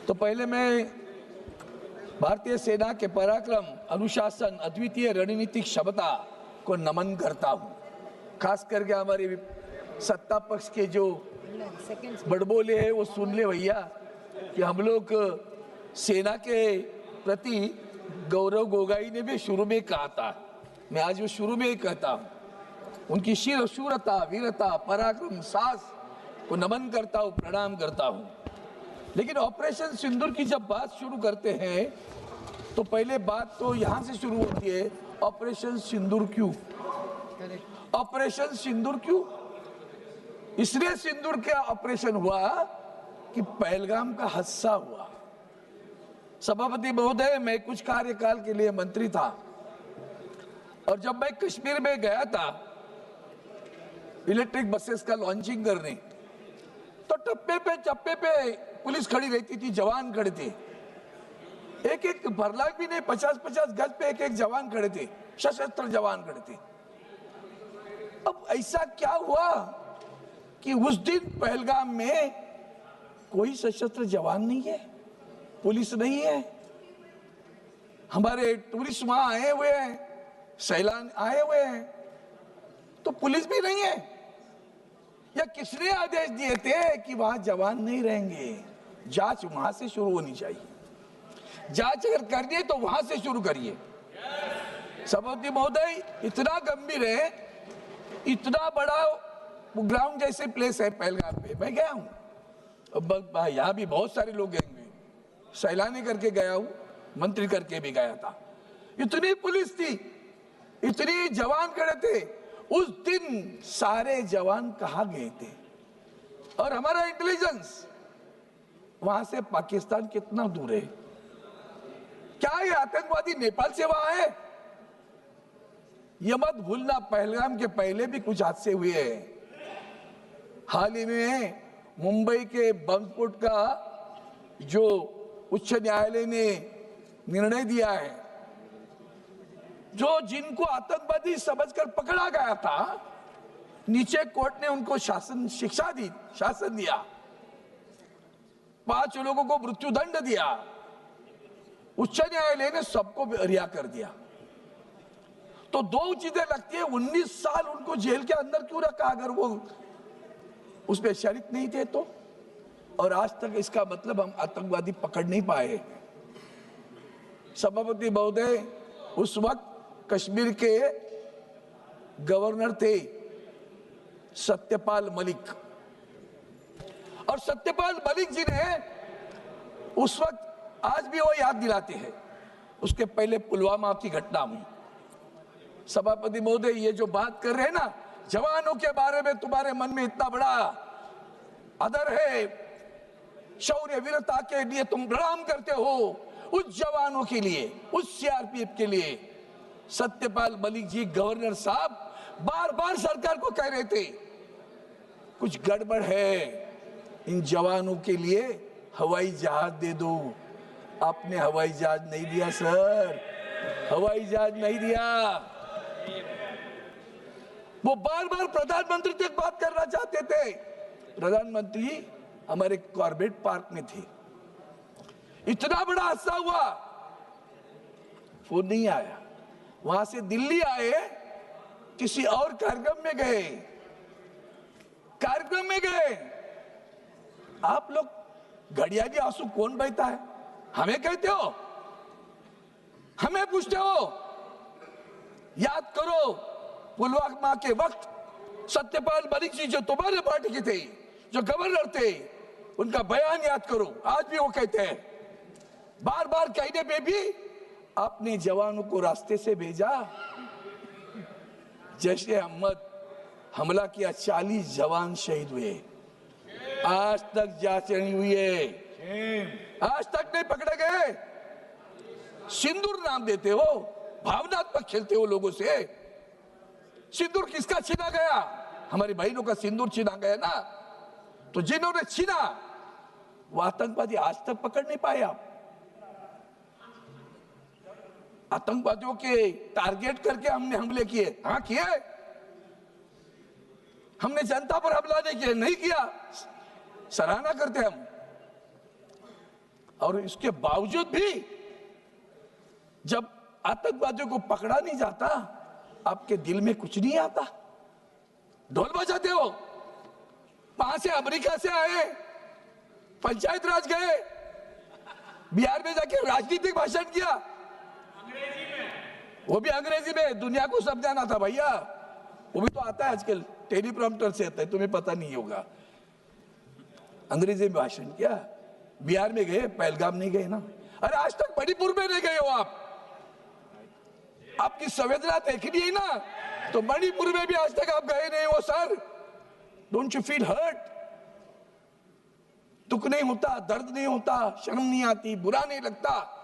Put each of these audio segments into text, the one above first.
तो पहले मैं भारतीय सेना के पराक्रम, अनुशासन, अद्वितीय रणनीतिक क्षमता को नमन करता हूं। खास करके हमारे सत्ता पक्ष के जो बड़बोले हैं वो सुन ले भैया कि हम लोग सेना के प्रति गौरव गोगाई ने भी शुरू में कहा था, मैं आज वो शुरू में ही कहता हूं, उनकी शूरता, वीरता, पराक्रम, साहस को नमन करता हूं, प्रणाम करता हूं। लेकिन ऑपरेशन सिंदूर की जब बात शुरू करते हैं तो पहले बात तो यहां से शुरू होती है, ऑपरेशन सिंदूर क्यों? ऑपरेशन सिंदूर क्यों? इसलिए सिंदूर का ऑपरेशन हुआ कि पहलगाम का हादसा हुआ। सभापति महोदय, मैं कुछ कार्यकाल के लिए मंत्री था और जब मैं कश्मीर में गया था इलेक्ट्रिक बसेस का लॉन्चिंग करने, तो चप्पे पे पुलिस खड़ी रहती थी, जवान खड़े थे, एक फरलांग भी नहीं, 50-50 गज पे एक जवान खड़े थे, सशस्त्र जवान खड़े थे। अब ऐसा क्या हुआ कि उस दिन पहलगाम में कोई सशस्त्र जवान नहीं है, पुलिस नहीं है, हमारे टूरिस्ट वहां आए हुए हैं, सैलान आए हुए हैं, तो पुलिस भी नहीं है। या किसने आदेश दिए थे कि वहां जवान नहीं रहेंगे? जांच वहां से शुरू होनी चाहिए। जांच अगर करनी है तो वहां से शुरू करिए। सभापति महोदय, इतना गंभीर है, इतना बड़ा ग्राउंड जैसे प्लेस है पहलगाम पे, मैं गया हूं, यहाँ भी बहुत सारे लोग गए, सैलानी करके गया हूं, मंत्री करके भी गया था। इतनी पुलिस थी, इतनी जवान खड़े थे, उस दिन सारे जवान कहाँ गए थे? और हमारा इंटेलिजेंस वहां से पाकिस्तान कितना दूर है? क्या ये आतंकवादी नेपाल से वहां है? ये मत भूलना, पहलगाम के पहले भी कुछ हादसे हुए हैं। हाल ही में मुंबई के बम स्फोट का जो उच्च न्यायालय ने निर्णय दिया है, जो जिनको आतंकवादी समझकर पकड़ा गया था, नीचे कोर्ट ने उनको शासन दिया, 5 लोगों को मृत्युदंड दिया, उच्च न्यायालय ने सबको रिहा कर दिया। तो दो चीजें लगती है, 19 साल उनको जेल के अंदर क्यों रखा अगर वो उसमें शरीक नहीं थे तो? और आज तक इसका मतलब हम आतंकवादी पकड़ नहीं पाए। सभापति महोदय, उस वक्त कश्मीर के गवर्नर थे सत्यपाल मलिक, और सत्यपाल मलिक जी ने उस वक्त, आज भी वो याद दिलाते हैं, उसके पहले पुलवामा की घटना हुई। सभापति महोदय, ये जो बात कर रहे हैं ना, जवानों के बारे में तुम्हारे मन में इतना बड़ा आदर है, शौर्य वीरता के लिए तुम प्रणाम करते हो, उस जवानों के लिए, उस सीआरपीएफ के लिए सत्यपाल मलिक जी गवर्नर साहब बार बार सरकार को कह रहे थे कुछ गड़बड़ है, इन जवानों के लिए हवाई जहाज दे दो। आपने हवाई जहाज नहीं दिया सर, हवाई जहाज नहीं दिया। वो बार बार प्रधानमंत्री तक बात करना चाहते थे, प्रधानमंत्री हमारे कॉर्बेट पार्क में थे, इतना बड़ा हादसा हुआ, फोन नहीं आया। वहां से दिल्ली आए, किसी और कार्यक्रम में गए, आप लोग घड़ियाली आंसू कौन बहता है? हमें कहते हो, हमें पूछते हो? याद करो पुलवामा के वक्त सत्यपाल मलिक जी जो तुम्हारे पार्टी के थे, जो गवर्नर थे, उनका बयान याद करो। आज भी वो कहते हैं, बार बार कहने पे भी आपने जवानों को रास्ते से भेजा। जैश ए मोहम्मद हमला किया, 40 जवान शहीद हुए, आज तक जांच नहीं हुई है, आज तक नहीं पकड़े गए। सिंदूर नाम देते हो, भावनात्मक खेलते हो लोगों से। सिंदूर किसका छीना गया? हमारी बहनों का सिंदूर छीना गया ना। तो जिन्होंने छीना वो आतंकवादी आज तक पकड़ नहीं पाए। आप आतंकवादियों के टारगेट करके हमने हमले किए, हाँ किए, हमने जनता पर हमला नहीं किया, सराहना करते हम। और इसके बावजूद भी जब आतंकवादियों को पकड़ा नहीं जाता, आपके दिल में कुछ नहीं आता, ढोल बजाते हो। वहां से अमेरिका से आए, पंचायत राज गए, बिहार में जाके राजनीतिक भाषण किया, वो भी अंग्रेजी में, दुनिया को समझाना था भैया। वो भी तो आता है आजकल, टेलीप्रॉम्प्टर से आता है, तुम्हें पता नहीं होगा। अंग्रेजी में भाषण किया, बिहार में गए, पहलगाम नहीं गए ना। अरे आज तक मणिपुर में नहीं गए हो आप, आपकी संवेदना देखनी है ना, तो मणिपुर में भी आज तक आप गए नहीं हो sir. Don't you feel hurt? दुख नहीं होता, दर्द नहीं होता, शर्म नहीं आती, बुरा नहीं लगता?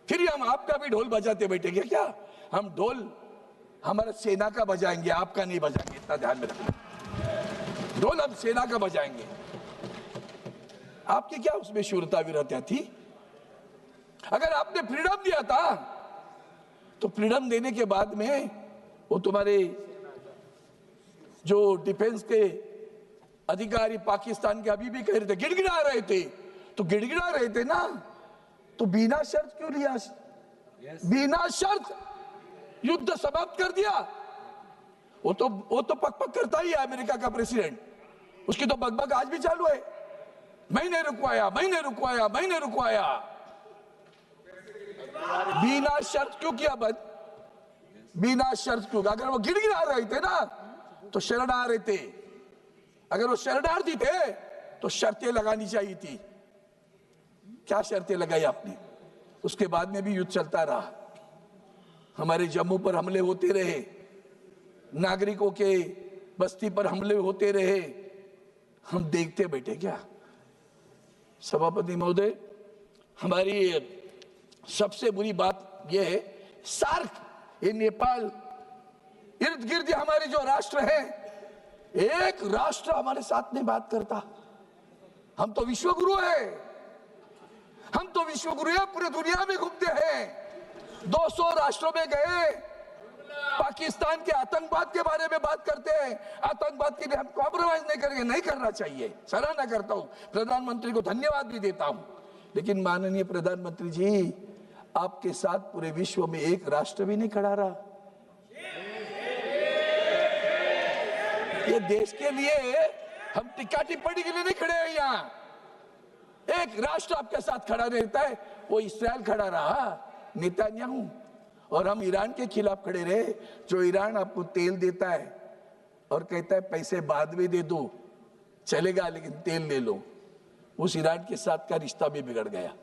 फिर हम आपका भी ढोल बजाते बैठेंगे क्या? हम ढोल हमारा सेना का बजाएंगे, आपका नहीं बजाएंगे, इतना ध्यान में रखना। ढोल हम सेना का बजाएंगे। आपकी क्या उसमें शूरता वीरता थी? अगर आपने फ्रीडम दिया था तो फ्रीडम देने के बाद में वो तुम्हारे जो डिफेंस के अधिकारी पाकिस्तान के अभी भी कह रहे थे, गिड़गिड़ा रहे थे, तो गिड़गिड़ा रहे थे ना, तो बिना शर्त क्यों लिया? बिना शर्त युद्ध समाप्त कर दिया। वो तो पक करता ही है अमेरिका का प्रेसिडेंट, उसकी तो बकबक आज भी चालू है, मैंने रुकवाया, मैंने रुकवाया, मैंने रुकवाया। बिना शर्त क्यों किया बंद? बिना शर्त क्यों? अगर वो गिड़गिड़ा रहे थे ना तो शरण आ रहे थे, अगर वो शरणार्थी थे तो शर्तें लगानी चाहिए थी। क्या शर्तें लगाई आपने? उसके बाद में भी युद्ध चलता रहा, हमारे जम्मू पर हमले होते रहे, नागरिकों के बस्ती पर हमले होते रहे, हम देखते बैठे क्या? सभापति महोदय, हमारी सबसे बुरी बात यह है, सार्क, ये नेपाल, इर्द गिर्द हमारे जो राष्ट्र हैं, एक राष्ट्र हमारे साथ नहीं बात करता। हम तो विश्वगुरु हैं, हम तो विश्वगुरु हैं, पूरे दुनिया में घूमते हैं, 200 राष्ट्रों में गए, पाकिस्तान के आतंकवाद के बारे में बात करते हैं। आतंकवाद के लिए हम कॉम्प्रोमाइज नहीं करेंगे, नहीं करना चाहिए, सराहना करता हूं, प्रधानमंत्री को धन्यवाद भी देता हूं। लेकिन माननीय प्रधानमंत्री जी, आपके साथ पूरे विश्व में एक राष्ट्र भी नहीं खड़ा रहा। ये देश के लिए हम टिक्का टिप्पणी के लिए नहीं खड़े हैं यहाँ। एक राष्ट्र आपके साथ खड़ा रहता है, वो इस्राएल खड़ा रहा, नेतन्याहू। और हम ईरान के खिलाफ खड़े रहे, जो ईरान आपको तेल देता है और कहता है पैसे बाद में दे दो, चलेगा लेकिन तेल ले लो। उस ईरान के साथ का रिश्ता भी बिगड़ गया।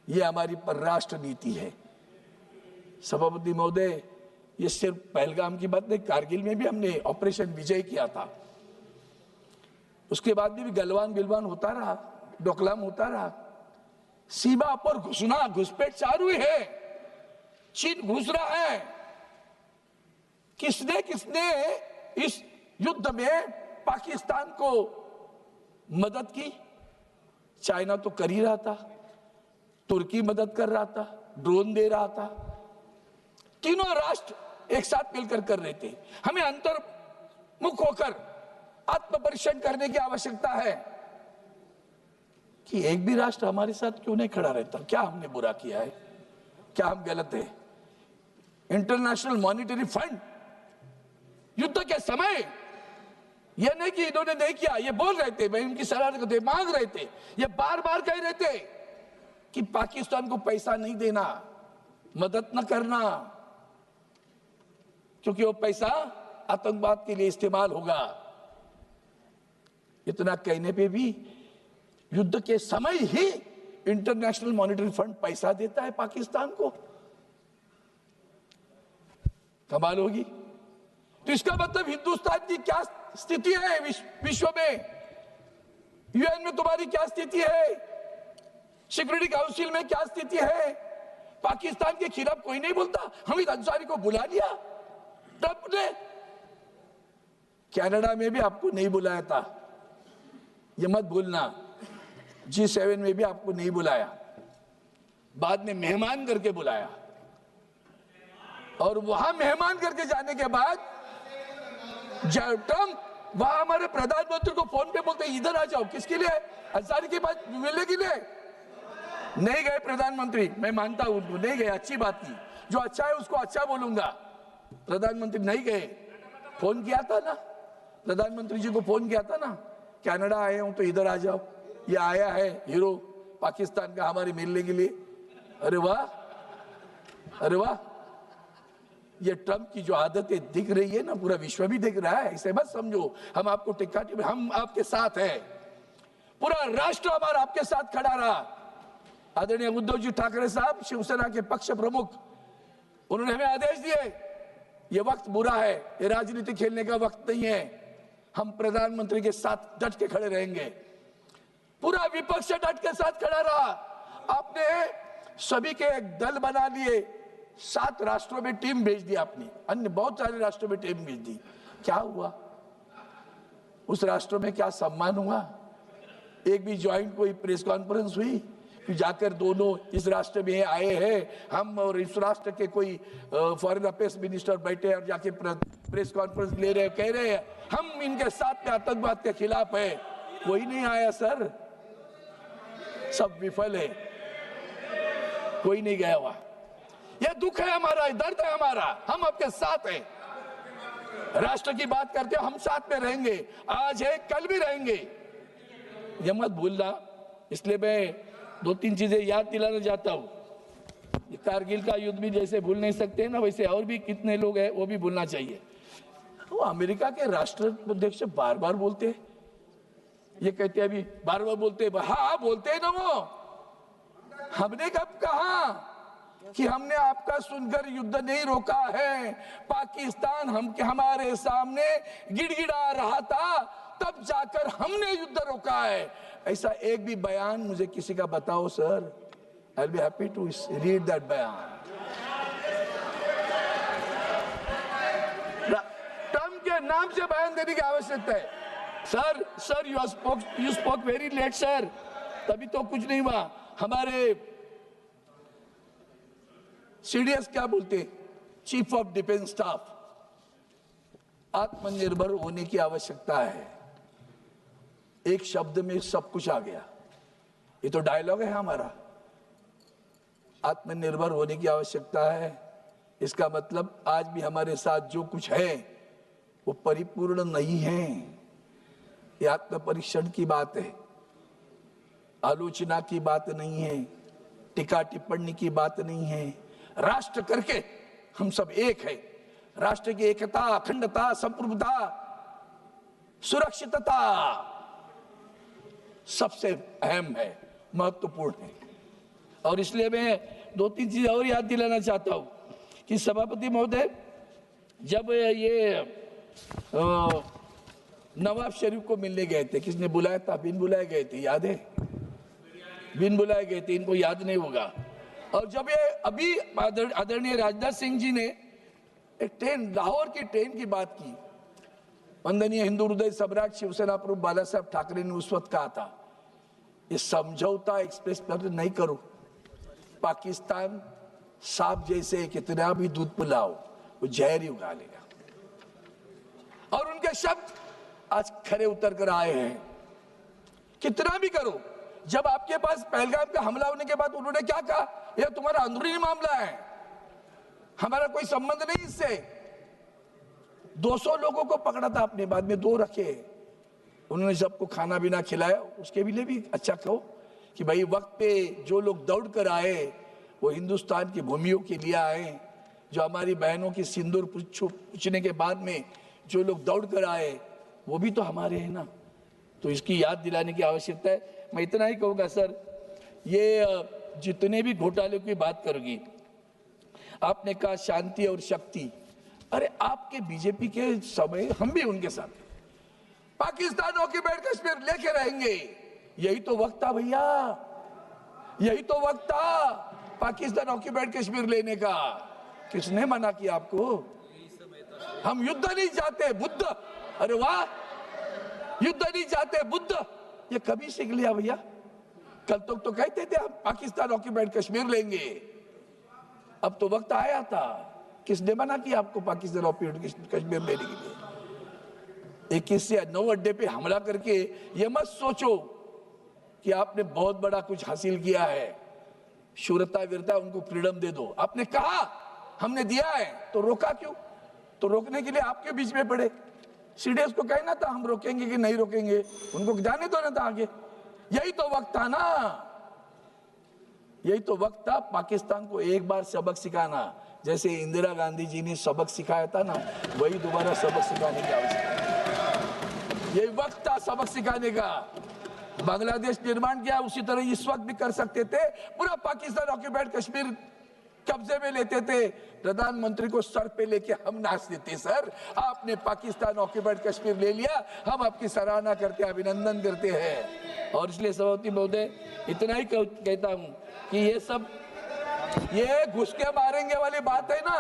ये हमारी परराष्ट्र नीति है। सभापति महोदय, ये सिर्फ पहलगाम की बात नहीं, कारगिल में भी हमने ऑपरेशन विजय किया था, उसके बाद भी गलवान गिलवान होता रहा, डोकलाम होता रहा, सीमा पर घुसना घुसपैठ चालू है, चीन घुस रहा है। किसने किसने इस युद्ध में पाकिस्तान को मदद की? चाइना तो कर ही रहा था, तुर्की मदद कर रहा था, ड्रोन दे रहा था, तीनों राष्ट्र एक साथ मिलकर कर रहे थे। हमें अंतर्मुख होकर आत्मपरीक्षण करने की आवश्यकता है कि एक भी राष्ट्र हमारे साथ क्यों नहीं खड़ा रहता? क्या हमने बुरा किया है? क्या हम गलत है? इंटरनेशनल मॉनिटरी फंड युद्ध के समय, यह नहीं कि इन्होंने नहीं किया, ये बोल रहे थे, मैं उनकी सलाह को मांग रहे थे, ये बार बार कह रहे थे कि पाकिस्तान को पैसा नहीं देना, मदद न करना, क्योंकि वो पैसा आतंकवाद के लिए इस्तेमाल होगा। इतना कहने पे भी युद्ध के समय ही इंटरनेशनल मॉनिटरी फंड पैसा देता है पाकिस्तान को। कमाल होगी। तो इसका मतलब हिंदुस्तान की क्या स्थिति है विश्व में? यूएन में तुम्हारी क्या स्थिति है? सिक्योरिटी काउंसिल में क्या स्थिति है? पाकिस्तान के खिलाफ कोई नहीं बोलता। हमीद अंसारी को बुला लिया ट्रंप ने, कनाडा में भी आपको नहीं बुलाया था, ये मत भूलना। G7 में भी आपको नहीं बुलाया, बाद में मेहमान करके बुलाया, और वहां मेहमान करके जाने के बाद जब ट्रंप वहां हमारे प्रधानमंत्री को फोन पे बोलते इधर आ जाओ, किसके लिए? अंसारी के पास मिलने के लिए। नहीं गए प्रधानमंत्री, मैं मानता हूं उनको, नहीं गए, अच्छी बात की, जो अच्छा है उसको अच्छा बोलूंगा। प्रधानमंत्री नहीं गए, फोन किया था ना, प्रधानमंत्री जी को फोन किया था ना, कनाडा आए हूं तो इधर आ जाओ, ये आया है हीरो पाकिस्तान का हमारे मिलने के लिए। अरे वाह, अरे वाह, ये ट्रम्प की जो आदतें दिख रही है ना, पूरा विश्व भी दिख रहा है, इसे मत समझो हम आपको टिक्का, हम आपके साथ हैं, पूरा राष्ट्र हमारा आपके साथ खड़ा रहा। आदरणीय उद्धव जी ठाकरे साहब, शिवसेना के पक्ष प्रमुख, उन्होंने हमें आदेश दिए, ये वक्त बुरा है, ये राजनीति खेलने का वक्त नहीं है, हम प्रधानमंत्री के साथ डट के खड़े रहेंगे। पूरा विपक्ष डट के साथ खड़ा रहा। आपने सभी के एक दल बना लिए, 7 राष्ट्रों में टीम भेज दी आपने, अन्य बहुत सारे राष्ट्रों में टीम भेज दी। क्या हुआ उस राष्ट्रों में, क्या सम्मान हुआ? एक भी ज्वाइंट कोई प्रेस कॉन्फ्रेंस हुई कि जाकर दोनों इस राष्ट्र में आए हैं हम और इस राष्ट्र के कोई फॉरेन अफेयर्स मिनिस्टर बैठे और जाके प्रेस कॉन्फ्रेंस ले रहे, कह रहे हैं हम इनके साथ में आतंकवाद के खिलाफ है? कोई नहीं आया सर, सब विफल है, कोई नहीं गया हुआ। यह दुख है हमारा, दर्द है हमारा, हम आपके साथ हैं। राष्ट्र की बात करते हो, हम साथ में रहेंगे, आज है कल भी रहेंगे, ये मत भूलना। इसलिए मैं 2-3 चीजें याद दिलाना चाहता हूं। कारगिल का युद्ध भी जैसे भूल नहीं सकते ना, वैसे और भी कितने लोग हैं वो भी भूलना चाहिए। वो अमेरिका के राष्ट्राध्यक्ष बार बार बोलते हैं, ये कहते हैं अभी बार बार बोलते हैं, हाँ बोलते हैं ना, वो हमने कब कहा कि हमने आपका सुनकर युद्ध नहीं रोका है? पाकिस्तान हमारे सामने गिड़गिड़ा रहा था, तब जाकर हमने युद्ध रोका है। ऐसा एक भी बयान मुझे किसी का बताओ sir, I will be happy to read that बयान। ट्रम्प के नाम से बयान देने की आवश्यकता है। Sir you spoke very late sir, तभी तो कुछ नहीं हुआ। हमारे सीडीएस क्या बोलते, चीफ ऑफ डिफेंस स्टाफ, आत्मनिर्भर होने की आवश्यकता है। एक शब्द में सब कुछ आ गया, ये तो डायलॉग है हमारा। आत्मनिर्भर होने की आवश्यकता है, इसका मतलब आज भी हमारे साथ जो कुछ है वो परिपूर्ण नहीं है। ये आत्म परीक्षण की बात है, आलोचना की बात नहीं है, टीका टिप्पणी की बात नहीं है। राष्ट्र करके हम सब एक है, राष्ट्र की एकता, अखंडता, संप्रभुता, सुरक्षितता सबसे अहम है, महत्वपूर्ण है। और इसलिए मैं 2-3 चीजें और याद दिलाना चाहता हूं कि सभापति महोदय, जब ये नवाब शरीफ को मिलने गए थे, किसने बुलाया था? बिन बुलाए गए थे, याद है? बिन बुलाए गए थे, इनको याद नहीं होगा। और जब ये अभी आदरणीय राजनाथ सिंह जी ने एक ट्रेन, लाहौर की ट्रेन की बात की, वंदनीय हिंदू हृदय सम्राट शिवसेना प्रमुख बाला साहब ठाकरे ने उस वक्त कहा था, ये समझौता एक्सप्रेस पर नहीं करो, पाकिस्तान सांप जैसे कितना भी दूध पिलाओ वो जहर ही उगा लेगा। और उनके शब्द आज खरे उतर कर आए हैं। कितना भी करो, जब आपके पास पहलगाम का हमला होने के बाद उन्होंने क्या कहा, यह तुम्हारा अंदरूनी मामला है, हमारा कोई संबंध नहीं इससे। 200 लोगों को पकड़ा था आपने, बाद में 2 रखे। उन्होंने सबको खाना पीना खिलाया, उसके लिए भी अच्छा कहो कि भाई वक्त पे जो लोग दौड़ कर आए वो हिंदुस्तान की भूमियों के लिए आए, जो हमारी बहनों की सिंदूर पूछने के बाद में जो लोग दौड़ कर आए वो भी तो हमारे हैं ना, तो इसकी याद दिलाने की आवश्यकता है। मैं इतना ही कहूँगा सर, ये जितने भी घोटालों की बात करोगी, आपने कहा शांति और शक्ति, अरे आपके बीजेपी के समय हम भी उनके साथ, पाकिस्तान ऑक्युपाइड कश्मीर लेके रहेंगे, यही तो वक्त था भैया, यही तो वक्त था पाकिस्तान ऑक्युपाइड कश्मीर लेने का। किसने मना किया आपको? हम युद्ध नहीं चाहते, बुद्ध, अरे वाह, युद्ध नहीं चाहते बुद्ध, ये कभी सीख लिया भैया? कल तक तो कहते थे हम पाकिस्तान ऑक्युपाइड कश्मीर लेंगे, अब तो वक्त आया था। किसने मना किया आपको पाकिस्तान ऑक्युपाइड कश्मीर लेने के लिए? 21 से 9 अड्डे पे हमला करके ये मत सोचो कि आपने बहुत बड़ा कुछ हासिल किया है। शूरता वीरता, उनको फ्रीडम दे दो। आपने कहा हमने दिया है तो रोका क्यों? तो रोकने के लिए आपके बीच में पड़े। सीडीएस को कहना था हम रोकेंगे कि नहीं रोकेंगे, उनको जाने दो ना था आगे। यही तो वक्त था ना, यही तो वक्त था पाकिस्तान को एक बार सबक सिखाना, जैसे इंदिरा गांधी जी ने सबक सिखाया था ना, वही दोबारा सबक सिखाने की आवश्यकता है। यही वक्त था सबक सिखाने का। बांग्लादेश निर्माण किया, उसी तरह इस वक्त भी कर सकते थे। पूरा पाकिस्तान ऑक्यूपाइड कश्मीर कब्जे में लेते थे, प्रधानमंत्री को सर पे लेके हम नाच देते। सर आपने पाकिस्तान ऑक्यूपाइड कश्मीर ले लिया, हम आपकी सराहना करते हैं, अभिनंदन करते हैं। और इसलिए सभापति महोदय इतना ही कहता हूं कि ये सब ये घुस के मारेंगे वाली बात है ना,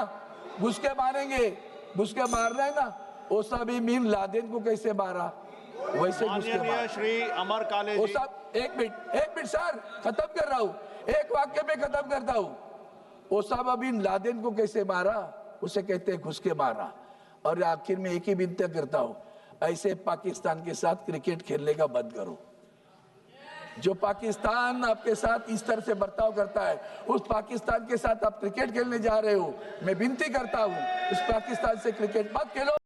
घुस के मारेंगे, घुस के मारना है ना, ओसामा बिन लादेन को कैसे मारा वैसे घुस के मारा। श्री अमर काले जी, एक मिनट सर, खत्म कर रहा हूं, एक वाक्य में खत्म करता हूं। ओसामा बिन लादेन को कैसे मारा, उसे कहते हैं घुस के मारा। और आखिर में एक ही विनती करता हूं, ऐसे पाकिस्तान के साथ क्रिकेट खेलने का बंद करो। जो पाकिस्तान आपके साथ इस तरह से बर्ताव करता है, उस पाकिस्तान के साथ आप क्रिकेट खेलने जा रहे हो, मैं विनती करता हूं उस पाकिस्तान से क्रिकेट मत खेलो।